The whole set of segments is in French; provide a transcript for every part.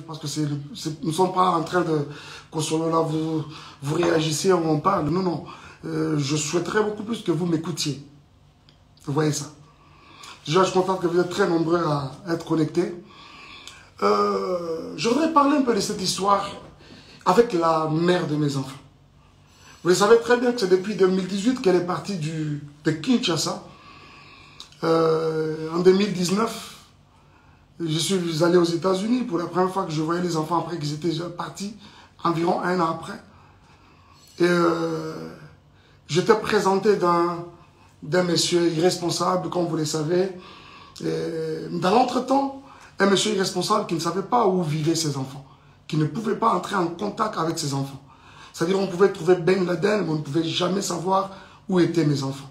Parce que nous ne sommes pas en train de... Qu'on soit là, vous réagissez, on parle. Non, non. Je souhaiterais beaucoup plus que vous m'écoutiez. Vous voyez ça. Déjà, je suis content que vous êtes très nombreux à être connectés. Je voudrais parler un peu de cette histoire avec la mère de mes enfants. Vous savez très bien que c'est depuis 2018 qu'elle est partie de Kinshasa. En 2019, je suis allé aux États-Unis pour la première fois que je voyais les enfants après qu'ils étaient déjà partis, environ 1 an après. Et j'étais présenté d'un monsieur irresponsable, comme vous le savez. Et dans l'entretemps, un monsieur irresponsable qui ne savait pas où vivaient ses enfants, qui ne pouvait pas entrer en contact avec ses enfants. C'est-à-dire on pouvait trouver Ben Laden, mais on ne pouvait jamais savoir où étaient mes enfants.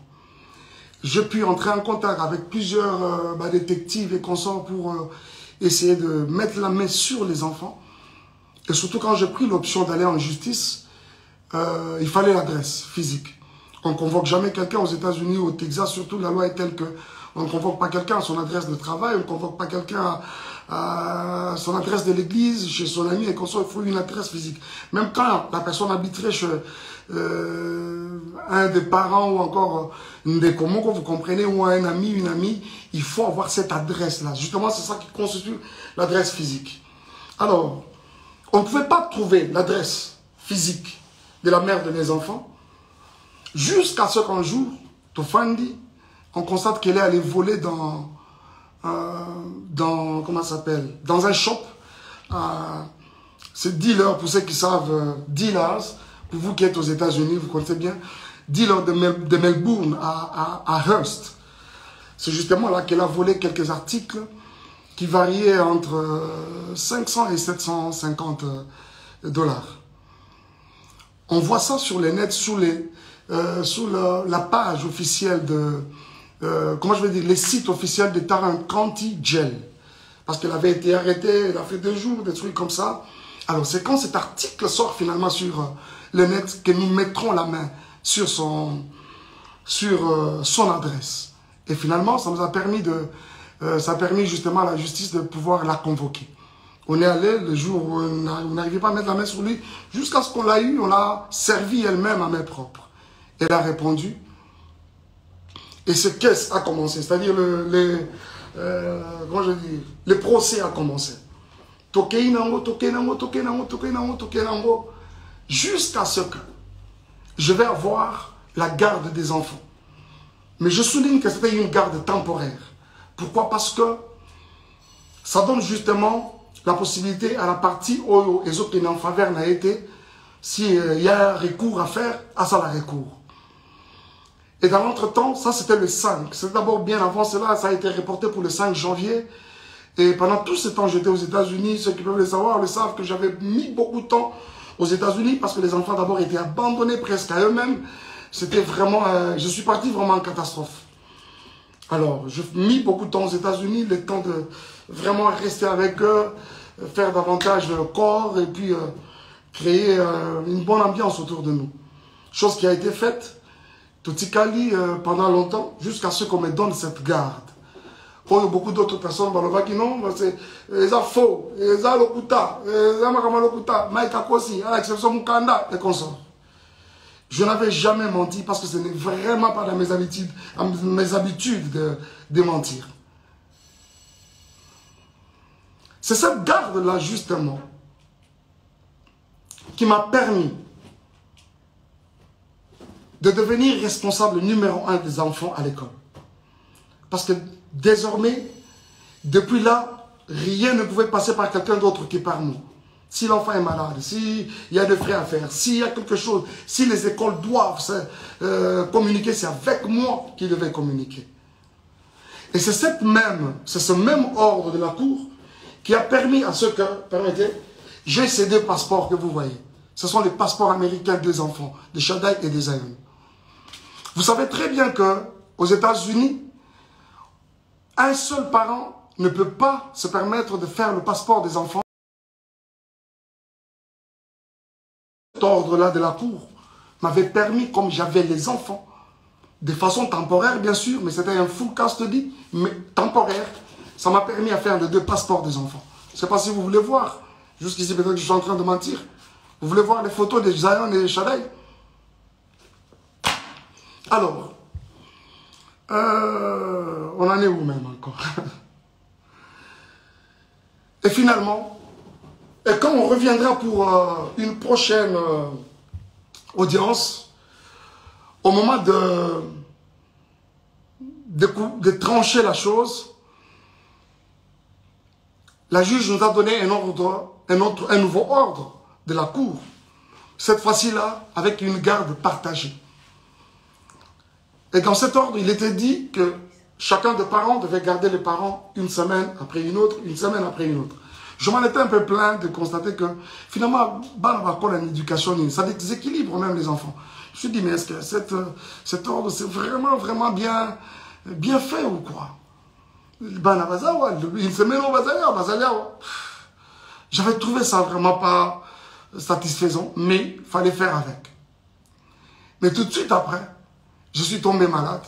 J'ai pu entrer en contact avec plusieurs détectives et consorts pour essayer de mettre la main sur les enfants. Et surtout quand j'ai pris l'option d'aller en justice, il fallait l'adresse physique. On ne convoque jamais quelqu'un aux États-Unis ou au Texas, surtout la loi est telle que on ne convoque pas quelqu'un à son adresse de travail, on ne convoque pas quelqu'un à son adresse de l'église, chez son ami et consort, il faut une adresse physique. Même quand la personne habiterait chez un des parents ou encore une des communs, vous comprenez, ou un ami, une amie, il faut avoir cette adresse-là. Justement, c'est ça qui constitue l'adresse physique. Alors, on ne pouvait pas trouver l'adresse physique de la mère de mes enfants jusqu'à ce qu'un jour, Tofandi, on constate qu'elle est allée voler dans comment ça s'appelle, dans un shop. C'est dealer, pour ceux qui savent, dealers, pour vous qui êtes aux États-Unis, vous connaissez bien, dealer de Melbourne à Hearst. C'est justement là qu'elle a volé quelques articles qui variaient entre 500 et 750 dollars. On voit ça sur les nets, sous la page officielle de... comment je vais dire, les sites officiels de Tarrant County Jail. Parce qu'elle avait été arrêtée, elle a fait 2 jours, des trucs comme ça. Alors c'est quand cet article sort finalement sur le net que nous mettrons la main sur son adresse. Et finalement, ça nous a permis ça a permis justement à la justice de pouvoir la convoquer. On est allé le jour où on n'arrivait pas à mettre la main sur lui, jusqu'à ce qu'on l'a eu, on l'a servi elle-même à main propre. Elle a répondu. Et ce caisse a commencé, c'est-à-dire comment je dis, le procès a commencé. Jusqu'à ce que je vais avoir la garde des enfants. Mais je souligne que c'était une garde temporaire. Pourquoi? Parce que ça donne justement la possibilité à la partie où les autres en faveur n'a été, s'il y a un recours à faire, à ça la recours. Et dans l'entretemps, ça c'était le 5. C'est d'abord bien avant cela, ça a été reporté pour le 5 janvier. Et pendant tout ce temps, j'étais aux États-Unis. Ceux qui peuvent le savoir le savent que j'avais mis beaucoup de temps aux États-Unis parce que les enfants d'abord étaient abandonnés presque à eux-mêmes. C'était vraiment... je suis parti vraiment en catastrophe. Alors, j'ai mis beaucoup de temps aux États-Unis, le temps de vraiment rester avec eux, faire davantage de corps et puis créer une bonne ambiance autour de nous. Chose qui a été faite. Totikali pendant longtemps, jusqu'à ce qu'on me donne cette garde. Il y a beaucoup d'autres personnes qui non, c'est faux, c'est lokuta, c'est lokuta, maïkakosi, à l'exception Mukanda et consorts. Je n'avais jamais menti parce que ce n'est vraiment pas dans mes habitudes de mentir. C'est cette garde-là justement qui m'a permis de devenir responsable numéro 1 des enfants à l'école. Parce que désormais, depuis là, rien ne pouvait passer par quelqu'un d'autre que par nous. Si l'enfant est malade, s'il y a des frais à faire, s'il y a quelque chose, si les écoles doivent communiquer, c'est avec moi qu'ils devaient communiquer. Et c'est ce même ordre de la Cour qui a permis à ce que, permettez, j'ai ces 2 passeports que vous voyez. Ce sont les passeports américains des enfants, de Shaddai et de Zion. Vous savez très bien qu'aux États-Unis, un seul parent ne peut pas se permettre de faire le passeport des enfants. Cet ordre-là de la Cour m'avait permis, comme j'avais les enfants, de façon temporaire bien sûr, mais c'était un full custody, mais temporaire, ça m'a permis à faire les 2 passeports des enfants. Je ne sais pas si vous voulez voir. Jusqu'ici, peut-être que je suis en train de mentir. Vous voulez voir les photos de Zion et Shaddai? Alors, on en est où même encore? Et finalement, et quand on reviendra pour une prochaine audience, au moment de trancher la chose, la juge nous a donné un nouveau ordre de la cour. Cette fois-ci-là, avec une garde partagée. Et dans cet ordre, il était dit que chacun des parents devait garder les parents une semaine après une autre, une semaine après une autre. Je m'en étais un peu plaint de constater que finalement, ça déséquilibre même les enfants. Je me suis dit, mais est-ce que cet ordre, c'est vraiment bien fait ou quoi? Une semaine au bazar. J'avais trouvé ça vraiment pas satisfaisant, mais il fallait faire avec. Mais tout de suite après, je suis tombé malade.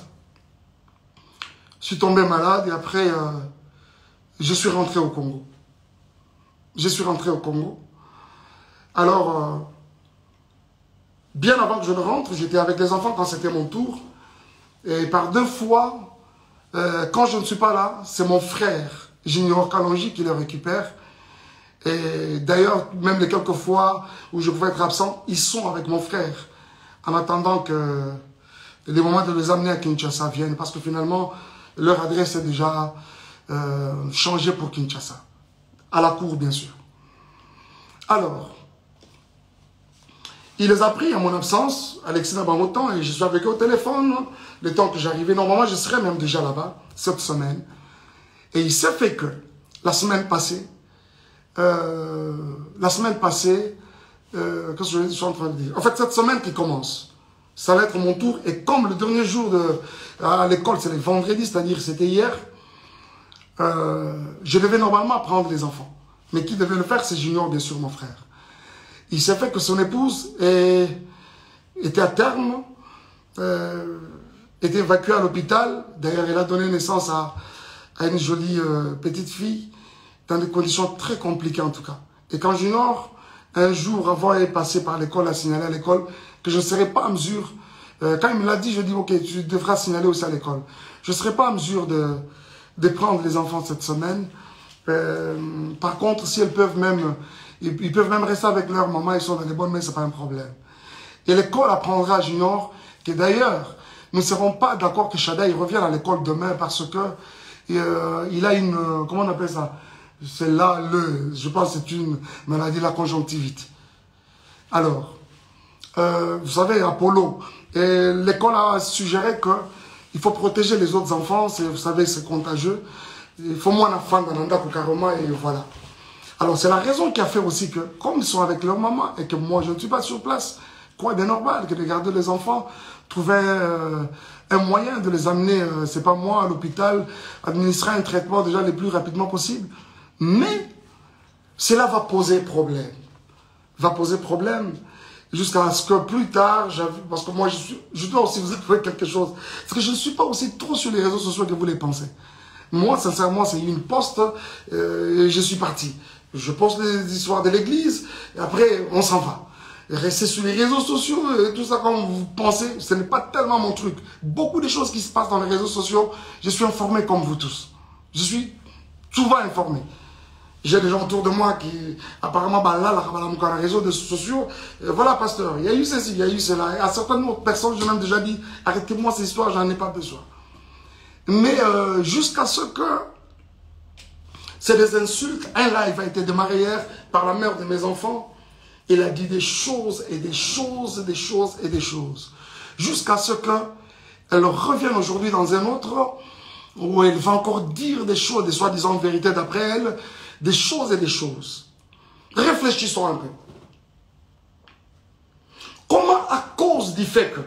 Et après, je suis rentré au Congo. Alors, bien avant que je ne rentre, j'étais avec les enfants quand c'était mon tour. Et par 2 fois, quand je ne suis pas là, c'est mon frère, Junior Kalonji, qui le récupère. Et d'ailleurs, même les quelques fois où je pouvais être absent, ils sont avec mon frère. En attendant que les moments de les amener à Kinshasa viennent. Parce que finalement, leur adresse est déjà changée pour Kinshasa. À la cour, bien sûr. Alors, il les a pris en mon absence, Alexis Nabamotan, et je suis avec eux au téléphone. Le temps que j'arrivais, normalement, je serais même déjà là-bas, cette semaine. Et il s'est fait que, la semaine passée, qu'est-ce que je suis en train de dire? En fait, cette semaine qui commence, ça va être mon tour. Et comme le dernier jour à l'école, c'est le vendredi, c'est-à-dire c'était hier, je devais normalement prendre les enfants. Mais qui devait le faire, c'est Junior, bien sûr, mon frère. Il s'est fait que son épouse était à terme, était évacuée à l'hôpital. D'ailleurs, elle a donné naissance à une jolie petite fille, dans des conditions très compliquées en tout cas. Et quand Junior, un jour avant est passé par l'école, a signalé à l'école que je ne serais pas en mesure, quand il me l'a dit, je dis ok, tu devras signaler aussi à l'école. Je ne serai pas en mesure de prendre les enfants cette semaine. Par contre, si elles peuvent même, ils peuvent même rester avec leur maman, ils sont dans les bonnes mains, c'est pas un problème. Et l'école apprendra à Junior que d'ailleurs, nous ne serons pas d'accord que Shaddai revienne à l'école demain parce que il a une, comment on appelle ça? C'est là, je pense que c'est une maladie de la conjonctivite. Alors, vous savez, Apollo, l'école a suggéré qu'il faut protéger les autres enfants, vous savez, c'est contagieux. Il faut moins d'enfants dans l'anda Karoma et voilà. Alors, c'est la raison qui a fait aussi que, comme ils sont avec leur maman et que moi, je ne suis pas sur place, quoi de normal que de garder les enfants, trouver un moyen de les amener, c'est pas moi, à l'hôpital, administrer un traitement déjà le plus rapidement possible. Mais, cela va poser problème. Jusqu'à ce que plus tard, parce que moi, je dois aussi vous avouer quelque chose. Parce que je ne suis pas aussi trop sur les réseaux sociaux que vous les pensez. Moi, sincèrement, c'est une poste et je suis parti. Je poste des histoires de l'église et après, on s'en va. Et rester sur les réseaux sociaux et tout ça comme vous pensez, ce n'est pas tellement mon truc. Beaucoup de choses qui se passent dans les réseaux sociaux, je suis informé comme vous tous. Je suis souvent informé. J'ai des gens autour de moi qui, apparemment, dans les réseaux sociaux, voilà, pasteur, il y a eu ceci, il y a eu cela. Et à certaines autres personnes, je m'ai déjà dit, arrêtez-moi ces histoires, j'en ai pas besoin. Mais jusqu'à ce que c'est des insultes, un live a été démarré hier par la mère de mes enfants. Il a dit des choses et des choses et des choses et des choses. Jusqu'à ce qu'elle revienne aujourd'hui dans un autre où elle va encore dire des choses, des soi-disant vérités d'après elle, des choses et des choses. Réfléchissons un peu. Comment, à cause du fait que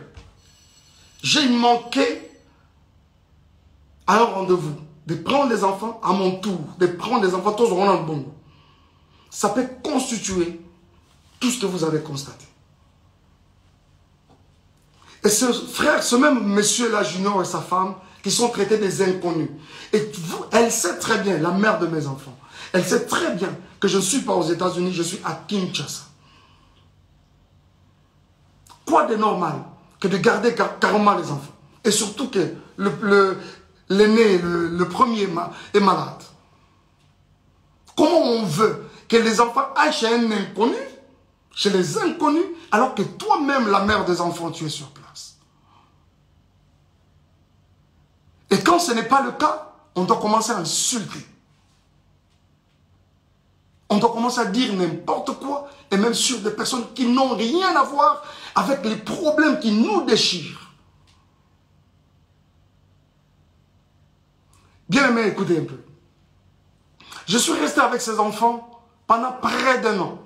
j'ai manqué à un rendez-vous, de prendre les enfants à mon tour, de prendre les enfants tous au rond bon, ça peut constituer tout ce que vous avez constaté. Et ce frère, ce même monsieur-là, Junior et sa femme, qui sont traités des inconnus. Et elle sait très bien, la mère de mes enfants, elle sait très bien que je ne suis pas aux États-Unis, je suis à Kinshasa. Quoi de normal que de garder carrément les enfants? Et surtout que l'aîné, le premier est malade. Comment on veut que les enfants aillent chez un inconnu, chez les inconnus, alors que toi-même, la mère des enfants, tu es sur place? Et quand ce n'est pas le cas, on doit commencer à insulter. On doit commencer à dire n'importe quoi, et même sur des personnes qui n'ont rien à voir avec les problèmes qui nous déchirent. Bien aimé, écoutez un peu. Je suis resté avec ces enfants pendant près d'un an.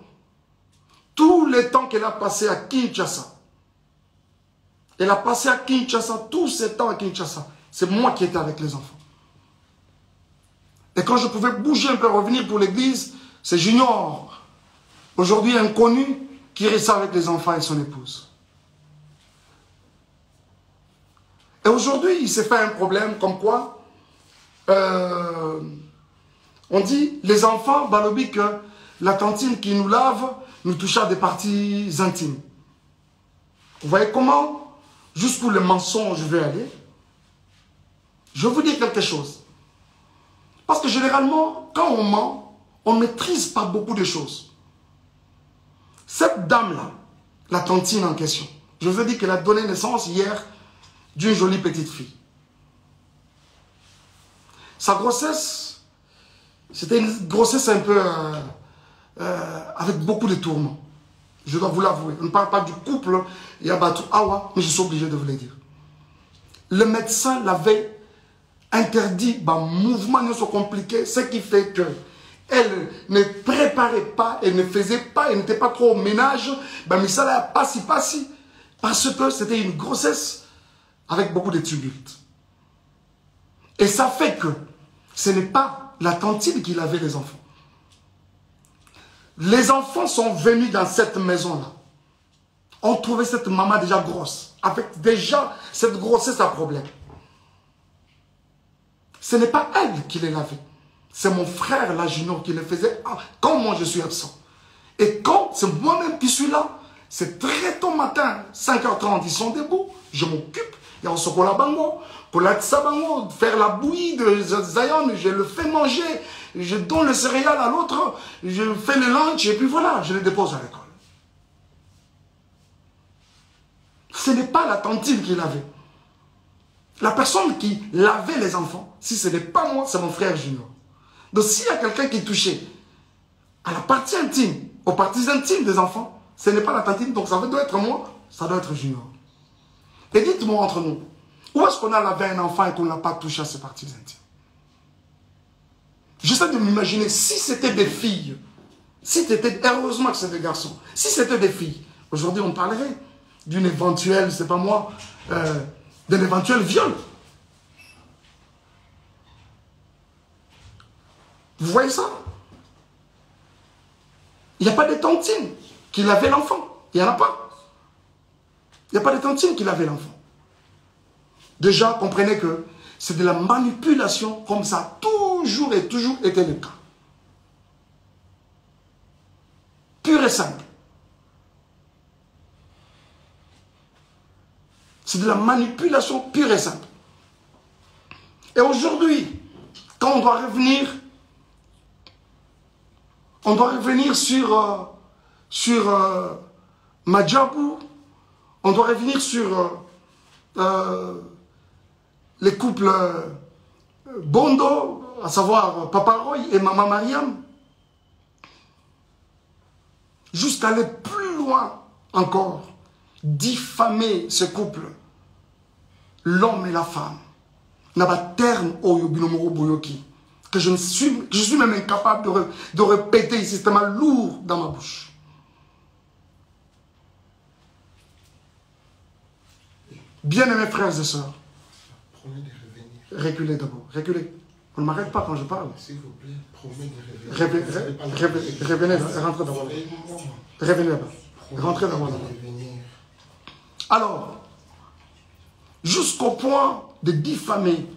Tout le temps qu'elle a passé à Kinshasa. Elle a passé à Kinshasa, tout ce temps à Kinshasa. C'est moi qui étais avec les enfants. Et quand je pouvais bouger un peu, revenir pour l'église, c'est Junior, aujourd'hui inconnu, qui reste avec les enfants et son épouse. Et aujourd'hui, il s'est fait un problème comme quoi, on dit, les enfants, balobi que la tantine qui nous lave, nous touche à des parties intimes. Vous voyez comment, jusqu'où le mensonge je vais aller? Je vais vous dire quelque chose. Parce que généralement, quand on ment, on ne maîtrise pas beaucoup de choses. Cette dame-là, la tantine en question, je vous ai dit qu'elle a donné naissance hier d'une jolie petite fille. Sa grossesse, c'était une grossesse un peu avec beaucoup de tourments. Je dois vous l'avouer. On ne parle pas du couple Yabatou Awa, mais je suis obligé de vous le dire. Le médecin l'avait interdit, mouvement ne soit compliqué, ce qui fait que elle ne préparait pas, elle ne faisait pas, elle n'était pas trop au ménage, mais ça l'a passi, parce que c'était une grossesse avec beaucoup de tumultes. Et ça fait que ce n'est pas la tantine qui lavait les enfants. Les enfants sont venus dans cette maison-là. On trouvait cette maman déjà grosse, avec déjà cette grossesse à problème. Ce n'est pas elle qui les lavait. C'est mon frère, là, Junior, qui le faisait quand moi je suis absent. Et quand c'est moi-même qui suis là, c'est très tôt matin, 5h30, ils sont debout, je m'occupe, il y a un chocolat bango, pour la tsabango, faire la bouillie de Zion, je le fais manger, je donne le céréal à l'autre, je fais le lunch, et puis voilà, je le dépose à l'école. Ce n'est pas la tantine qui lavait. La personne qui lavait les enfants, si ce n'est pas moi, c'est mon frère Junior. Donc s'il y a quelqu'un qui touchait à la partie intime, aux parties intimes des enfants, ce n'est pas la tantine, donc ça doit être moi, ça doit être Junior. Et dites-moi entre nous, où est-ce qu'on a lavé un enfant et qu'on n'a pas touché à ses parties intimes? J'essaie de m'imaginer, si c'était des filles, si c'était, heureusement que c'est des garçons, si c'était des filles, aujourd'hui on parlerait d'une éventuelle, c'est pas moi, d'un éventuel viol. Vous voyez ça? Il n'y a pas de tantine qui lavait l'enfant. Il n'y en a pas. Il n'y a pas de tantine qui lavait l'enfant. Déjà, comprenez que c'est de la manipulation comme ça a toujours et toujours été le cas. Pur et simple. C'est de la manipulation pure et simple. Et aujourd'hui, quand on doit revenir sur Madjabou, on doit revenir sur les couples Bondo, à savoir Papa Roy et Maman Mariam, jusqu'à aller plus loin encore, diffamer ce couple, l'homme et la femme, n'a pas terme au Yobinomoro Boyoki, que je suis même incapable de répéter ici, c'est tellement lourd dans ma bouche. Bien-aimés frères et sœurs, promet de revenir. Reculez d'abord, reculez. On ne m'arrête pas quand je parle. S'il vous plaît, promet de revenir. Revenez, rentrez d'abord. Revenez là-bas. Rentrez d'abord là-bas. Alors, jusqu'au point de diffamer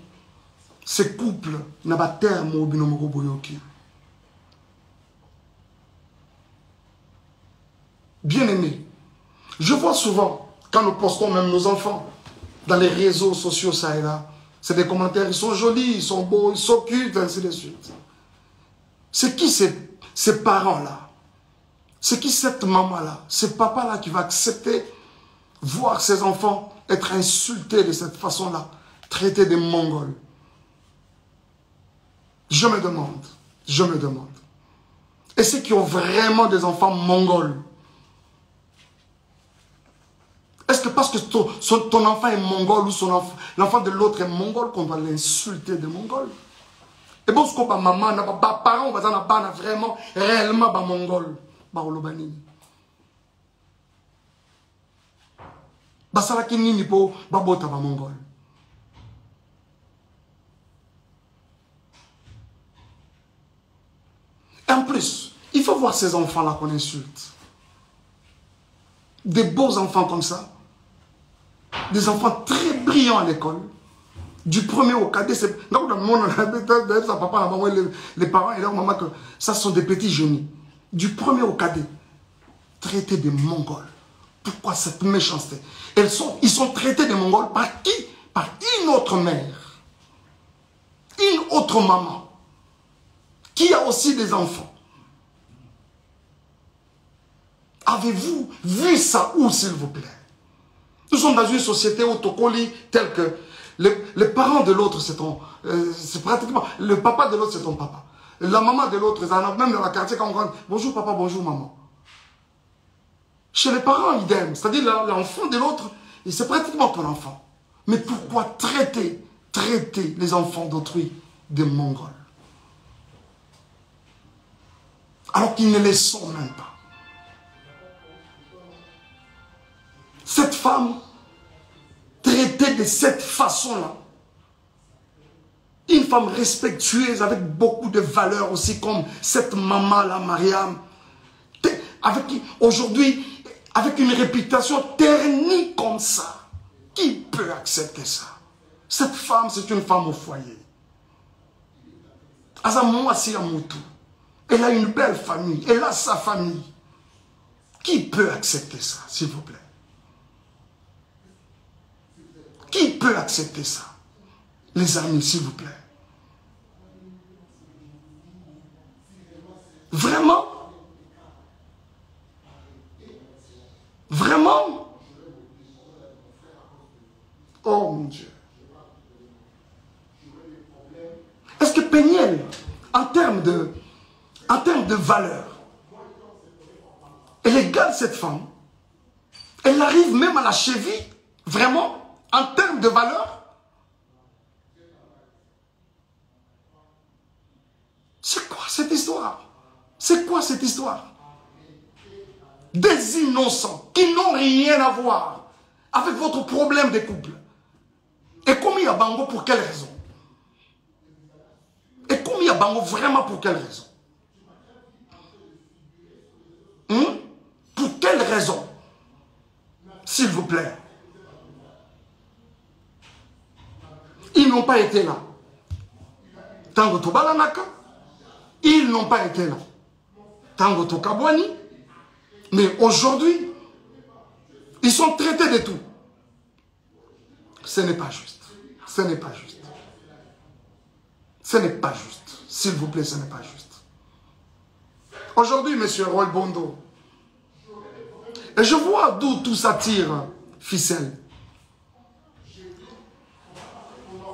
ces couples n'a pas terme au binomoro boyoki. Bien aimé, je vois souvent, quand nous postons même nos enfants dans les réseaux sociaux, ça et là, c'est des commentaires, ils sont jolis, ils sont beaux, ils s'occupent, ainsi de suite. C'est qui ces parents-là? C'est qui cette maman-là? Ce papa-là qui va accepter voir ses enfants être insultés de cette façon-là, traités de Mongols? Je me demande. Et ceux qui ont vraiment des enfants mongols, est-ce que parce que ton enfant est mongol ou l'enfant de l'autre est mongol qu'on doit l'insulter de mongol? Et bon, ce que maman, parents, vraiment, réellement, mongol. Basalaki nini po babota ba mongol. Et en plus, il faut voir ces enfants-là qu'on insulte. Des beaux enfants comme ça. Des enfants très brillants à l'école. Du premier au cadet, c'est... Donc, dans le monde, les parents et leur maman, que ça sont des petits génies. Du premier au cadet, traités de Mongols. Pourquoi cette méchanceté? Ils sont traités de Mongols par qui? Par une autre mère. Une autre maman. Qui a aussi des enfants. Avez-vous vu ça où, s'il vous plaît? Nous sommes dans une société où Tokoli, telle que les parents de l'autre, c'est pratiquement... Le papa de l'autre, c'est ton papa. La maman de l'autre, même dans la quartier, quand on rentre, bonjour papa, bonjour maman. Chez les parents, idem. C'est-à-dire l'enfant de l'autre, c'est pratiquement ton enfant. Mais pourquoi traiter les enfants d'autrui de Mongols? Alors qu'ils ne les sont même pas. Cette femme, traitée de cette façon-là, une femme respectueuse avec beaucoup de valeurs aussi, comme cette maman-là, Mariam, aujourd'hui, avec une réputation ternie comme ça, qui peut accepter ça? Cette femme, c'est une femme au foyer. Elle a une belle famille, elle a sa famille. Qui peut accepter ça, s'il vous plaît? Qui peut accepter ça? Les amis, s'il vous plaît. Vraiment? Vraiment? Oh mon Dieu. Est-ce que Péniel, en termes de valeur, elle égale cette femme? Elle arrive même à la cheville? Vraiment? En termes de valeur? C'est quoi cette histoire? C'est quoi cette histoire? Des innocents qui n'ont rien à voir avec votre problème de couple. Et comme il y a Bango, pour quelle raison? Et comme il y a Bango, vraiment pour quelle raison? Pour quelle raison? S'il vous plaît. Ils n'ont pas été là. Tango Tobalanaka, ils n'ont pas été là. Tango Tokabwani. Mais aujourd'hui, ils sont traités de tout. Ce n'est pas juste. Ce n'est pas juste. Ce n'est pas juste. S'il vous plaît, ce n'est pas juste. Aujourd'hui, monsieur Roy Bondo, et je vois d'où tout ça tire, ficelle.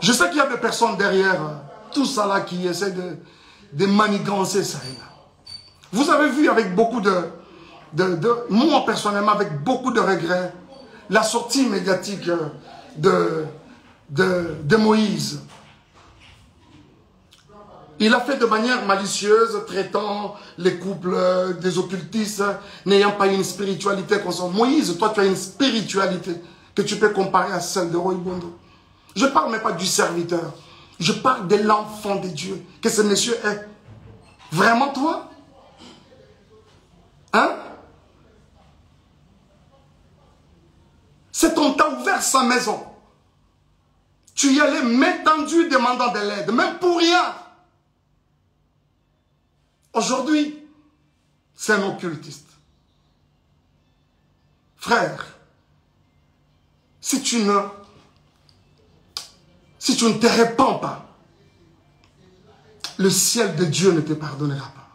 Je sais qu'il y a des personnes derrière tout ça là qui essaient de manigancer ça et là. Vous avez vu avec beaucoup moi personnellement avec beaucoup de regrets, la sortie médiatique de Moïse. Il a fait de manière malicieuse, traitant les couples des occultistes, n'ayant pas une spiritualité consciente. Moïse, toi tu as une spiritualité que tu peux comparer à celle de Roy Bondo. Je ne parle même pas du serviteur. Je parle de l'enfant de Dieu que ce monsieur est. Vraiment toi? Hein? Cet homme t'a ouvert sa maison. Tu y allais main tendue demandant de l'aide, même pour rien. Aujourd'hui, c'est un occultiste. Frère, si tu ne te répands pas, le ciel de Dieu ne te pardonnera pas.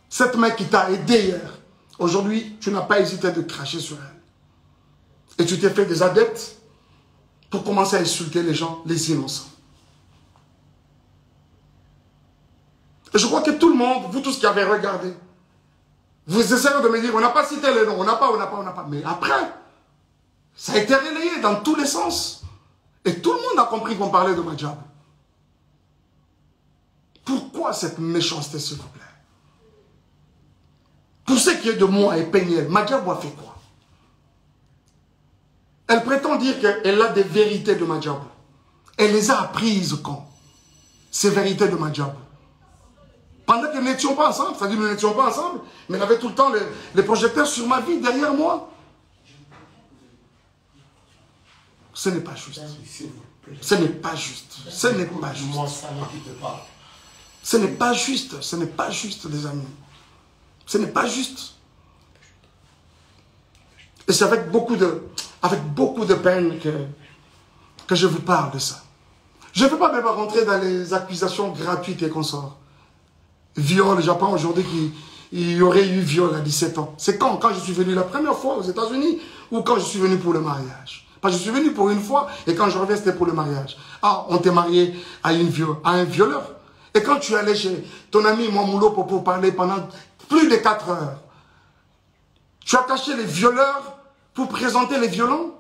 Cette main qui t'a aidé hier, aujourd'hui, tu n'as pas hésité de cracher sur elle. Et tu t'es fait des adeptes pour commencer à insulter les gens, les innocents. Et je crois que tout le monde, vous tous qui avez regardé, vous essayez de me dire, on n'a pas cité les noms, on n'a pas. Mais après, ça a été relayé dans tous les sens. Et tout le monde a compris qu'on parlait de Madjabou. Pourquoi cette méchanceté, s'il vous plaît? Pour ce qui est de moi et Peniel, Madjabou a fait quoi? Elle prétend dire qu'elle a des vérités de Madjabou. Elle les a apprises quand? Ces vérités de Madjabou. Pendant que nous n'étions pas ensemble, c'est-à-dire que nous n'étions pas ensemble, mais elle avait tout le temps les projecteurs sur ma vie, derrière moi. Ce n'est pas juste. Ce n'est pas juste. Ce n'est pas juste. Ce n'est pas juste. Ce n'est pas juste, les amis. Ce n'est pas juste. Et c'est avec beaucoup de peine que je vous parle de ça. Je ne veux pas même rentrer dans les accusations gratuites et consorts. Viol, j'apprends aujourd'hui qu'il y aurait eu viol à 17 ans. C'est quand je suis venu la première fois aux États-Unis ou quand je suis venu pour le mariage? Parce que je suis venu pour une fois et quand je reviens, c'était pour le mariage. Ah, on t'est marié à un violeur. Et quand tu allais chez ton ami Mamoulo pour parler pendant plus de 4 heures, tu as caché les violeurs pour présenter les violents?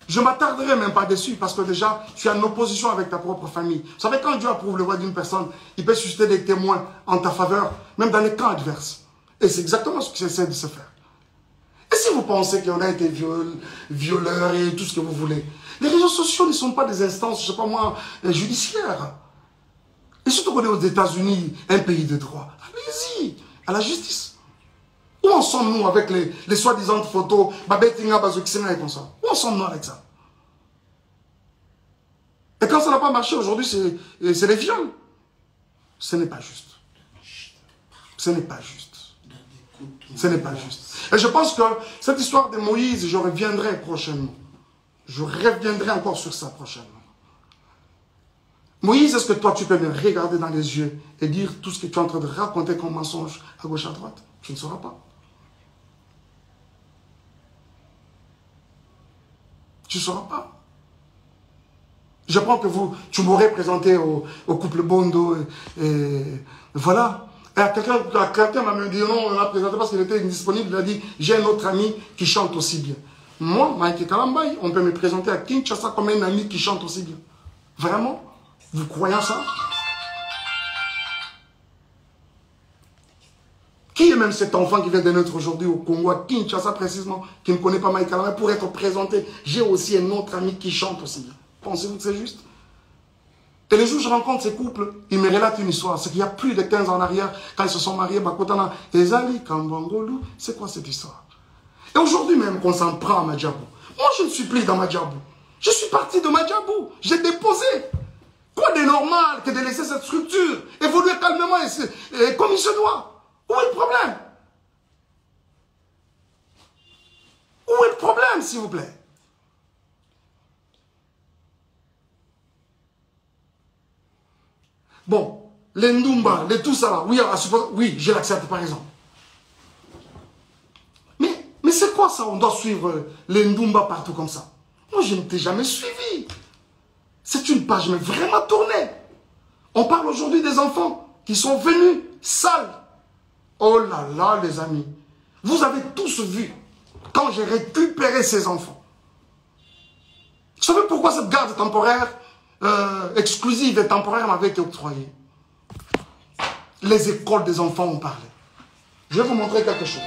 Je ne m'attarderai même pas dessus parce que déjà, tu es en opposition avec ta propre famille. Vous savez, quand Dieu approuve le voix d'une personne, il peut susciter des témoins en ta faveur, même dans les camps adverses. Et c'est exactement ce qu'il essaie de se faire. Et si vous pensez qu'on a été violeurs et tout ce que vous voulez, les réseaux sociaux ne sont pas des instances, je ne sais pas moi, judiciaires. Et surtout qu'on est aux États-Unis, un pays de droit. Allez-y, à la justice. Où en sommes-nous avec les soi-disant photos, Babetinga, Bazouksena et comme ça? Où en sommes-nous avec ça? Et quand ça n'a pas marché aujourd'hui, c'est les viols. Ce n'est pas juste. Ce n'est pas juste. Ce n'est pas juste. Et je pense que cette histoire de Moïse, je reviendrai prochainement. Je reviendrai encore sur ça prochainement. Moïse, est-ce que toi, tu peux me regarder dans les yeux et dire tout ce que tu es en train de raconter comme mensonge à gauche, à droite? Tu ne sauras pas. Tu ne sauras pas. Je pense que tu m'aurais présenté au couple Bondo et voilà. Et quelqu'un m'a dit non, on l'a présenté parce qu'il était indisponible. Il a dit, j'ai un autre ami qui chante aussi bien. Moi, Mike Kalambay, on peut me présenter à Kinshasa comme un ami qui chante aussi bien. Vraiment? Vous croyez ça? Qui est même cet enfant qui vient de naître aujourd'hui au Congo, à Kinshasa précisément, qui ne connaît pas Mike Kalambay, pour être présenté? J'ai aussi un autre ami qui chante aussi bien. Pensez-vous que c'est juste? Et les jours où je rencontre ces couples, ils me relatent une histoire. C'est qu'il y a plus de 15 ans en arrière, quand ils se sont mariés, Bakotana, Ezali, Kambangolu, c'est quoi cette histoire? Et aujourd'hui même qu'on s'en prend à Madjabou. Moi, je ne suis plus dans Madjabou. Je suis parti de Madjabou. J'ai déposé. Quoi de normal que de laisser cette structure évoluer calmement et comme il se doit? Où est le problème? Où est le problème, s'il vous plaît? Bon, les Ndumba, les tout ça, oui, je l'accepte par exemple. Mais c'est quoi ça? On doit suivre les Ndumba partout comme ça. Moi, je ne t'ai jamais suivi. C'est une page mais vraiment tournée. On parle aujourd'hui des enfants qui sont venus sales. Oh là là, les amis. Vous avez tous vu quand j'ai récupéré ces enfants. Vous savez pourquoi cette garde temporaire exclusive et temporaire m'avait été octroyée? Les écoles des enfants ont parlé. Je vais vous montrer quelque chose.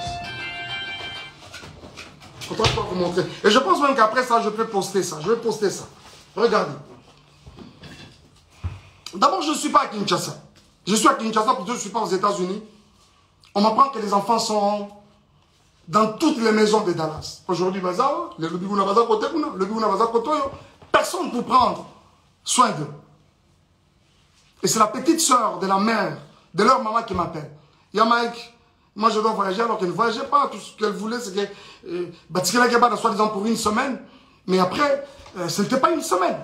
Je vais vous montrer. Et je pense même qu'après ça, je peux poster ça. Je vais poster ça. Regardez. D'abord, je ne suis pas à Kinshasa. Je suis à Kinshasa, plutôt je ne suis pas aux États-Unis. On m'apprend que les enfants sont dans toutes les maisons de Dallas. Aujourd'hui, personne pour prendre soin d'eux. Et c'est la petite sœur de la mère, de leur maman qui m'appelle. Il y a Mike, moi je dois voyager alors qu'elle ne voyageait pas. Tout ce qu'elle voulait, c'est que soi-disant pour une semaine. Mais après, ce n'était pas une semaine.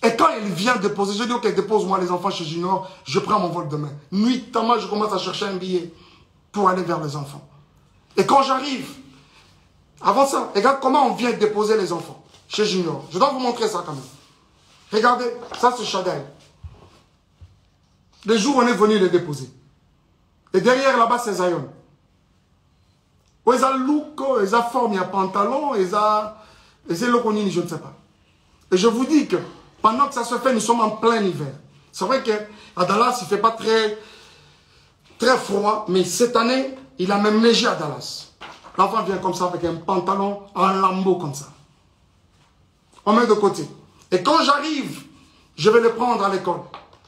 Et quand elle vient déposer, je dis ok, dépose-moi les enfants chez Junior, je prends mon vol demain. Nuitamment, je commence à chercher un billet pour aller vers les enfants. Et quand j'arrive, avant ça, regarde comment on vient déposer les enfants chez Junior. Je dois vous montrer ça quand même. Regardez, ça c'est Shadai. Le jour où on est venu les déposer. Et derrière là-bas, c'est Zion. Ils ont look, ils ont forme, il y a pantalon, ils ont loconini, je ne sais pas. Et je vous dis que pendant que ça se fait, nous sommes en plein hiver. C'est vrai qu'à Dallas, il ne fait pas très froid, mais cette année, il a même neigé à Dallas. L'enfant vient comme ça avec un pantalon en lambeau comme ça. On met de côté. Et quand j'arrive, je vais le prendre à l'école.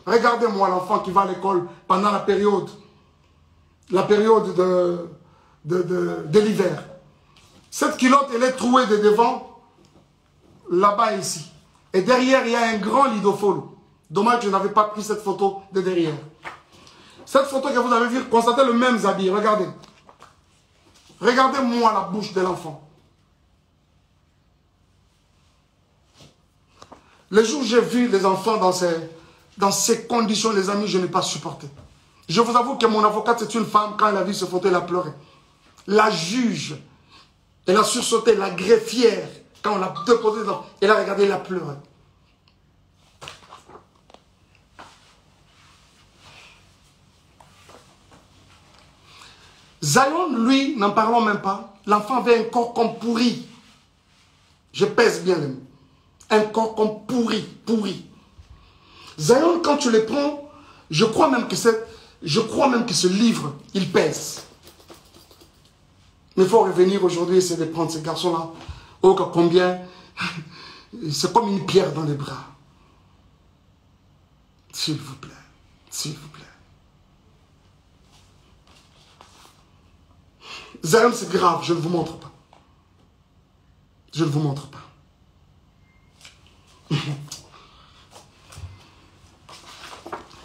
Regardez-moi l'enfant qui va à l'école pendant la période de l'hiver. Cette culotte, elle est trouée de devant, là-bas et ici. Et derrière, il y a un grand lidofolo. Dommage que je n'avais pas pris cette photo de derrière. Cette photo que vous avez vue, constatez le même habit. Regardez. Regardez-moi la bouche de l'enfant. Le jour où j'ai vu les enfants dans ces conditions, les amis, je n'ai pas supporté. Je vous avoue que mon avocate, c'est une femme, quand elle a vu ce photo, elle a pleuré. La juge, elle a sursauté, la greffière, quand on l'a déposé dans... Elle a regardé, elle a pleuré. Zion, lui, n'en parlons même pas. L'enfant avait un corps comme pourri. Je pèse bien les mots. Un corps comme pourri. Zion, quand tu le prends, je crois même que ce livre, il pèse. Mais il faut revenir aujourd'hui, essayer de prendre ces garçons-là. Oh, combien. C'est comme une pierre dans les bras. S'il vous plaît. S'il vous plaît. Zion, c'est grave, je ne vous montre pas. Je ne vous montre pas.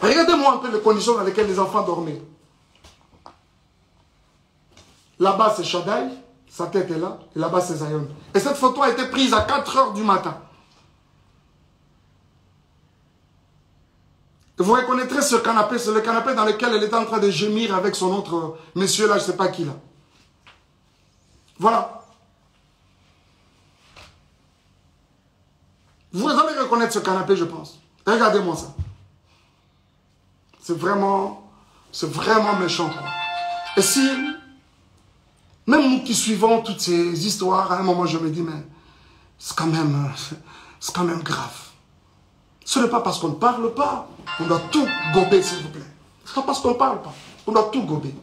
Regardez-moi un peu les conditions dans lesquelles les enfants dormaient. Là-bas, c'est Shadai, sa tête est là, et là-bas, c'est Zion. Et cette photo a été prise à 4 h du matin. Et vous reconnaîtrez ce canapé, c'est le canapé dans lequel elle était en train de gémir avec son autre monsieur là, je ne sais pas qui là. Voilà. Vous allez reconnaître ce canapé, je pense. Regardez-moi ça. C'est vraiment méchant, quoi. Et si, même nous qui suivons toutes ces histoires, à un moment je me dis, mais c'est quand même grave. Ce n'est pas parce qu'on ne parle pas qu'on doit tout gober, s'il vous plaît. Ce n'est pas parce qu'on ne parle pas qu'on doit tout gober.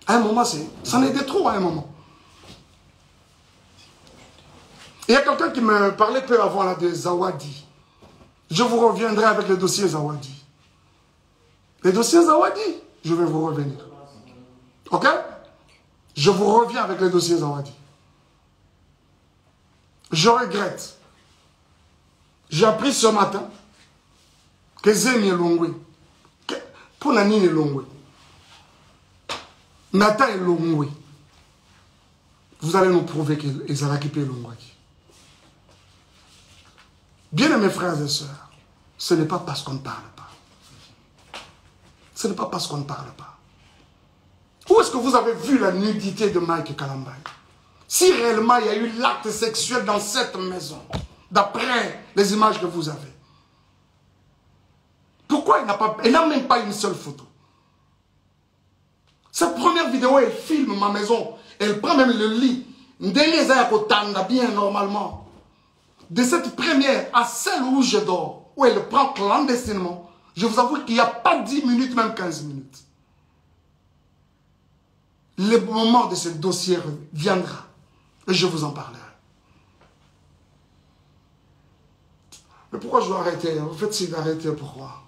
À un moment, ça en est de trop, à un moment. Il y a quelqu'un qui me parlait peu avant là, de Zawadi. Je vous reviendrai avec le dossier Zawadi. Les dossiers Zawadi, je vais vous revenir. Ok? Je vous reviens avec les dossiers Zawadi. Je regrette. J'ai appris ce matin que Zemi est Longwe. Pour Nanine est Longwe. Nathan est Longwe. Vous allez nous prouver qu'ils ont récupéré Longwe. Bien mes frères et sœurs, ce n'est pas parce qu'on ne parle pas. Ce n'est pas parce qu'on ne parle pas. Où est-ce que vous avez vu la nudité de Mike Kalambay? Si réellement il y a eu l'acte sexuel dans cette maison, d'après les images que vous avez, pourquoi il n'a même pas une seule photo? Cette première vidéo, elle filme ma maison. Elle prend même le lit. Bien normalement. De cette première à celle où je dors, où elle prend clandestinement, je vous avoue qu'il n'y a pas 10 minutes, même 15 minutes. Le moment de ce dossier viendra. Et je vous en parlerai. Mais pourquoi je dois arrêter? Vous faites signe d'arrêter, pourquoi?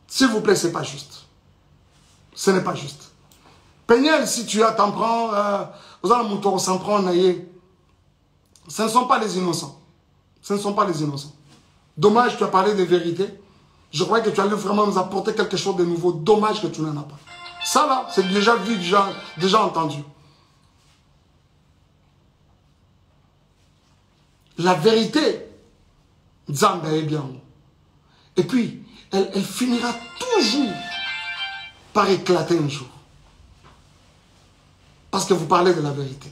S'il vous plaît, ce n'est pas juste. Ce n'est pas juste. Peignel, si tu as, t'en prends, vous allez mon s'en prend, ce ne sont pas les innocents. Ce ne sont pas les innocents. Dommage, tu as parlé de vérité. Je croyais que tu allais vraiment nous apporter quelque chose de nouveau. Dommage que tu n'en as pas. Ça là, c'est déjà vu, déjà entendu. La vérité, Nzambe est bien. Et puis, elle finira toujours par éclater un jour. Parce que vous parlez de la vérité.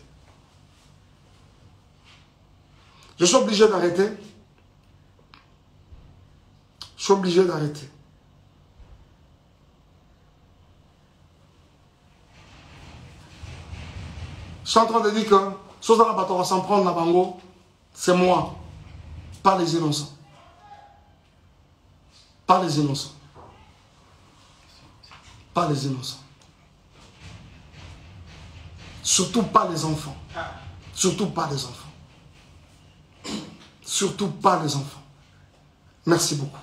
Je suis obligé d'arrêter. Je suis obligé d'arrêter. Je suis en train de dire que Sozana Batora s'en prendre la bango, c'est moi, pas les innocents. Pas les innocents. Pas les innocents. Surtout pas les enfants. Surtout pas les enfants. Surtout pas les enfants. Merci beaucoup.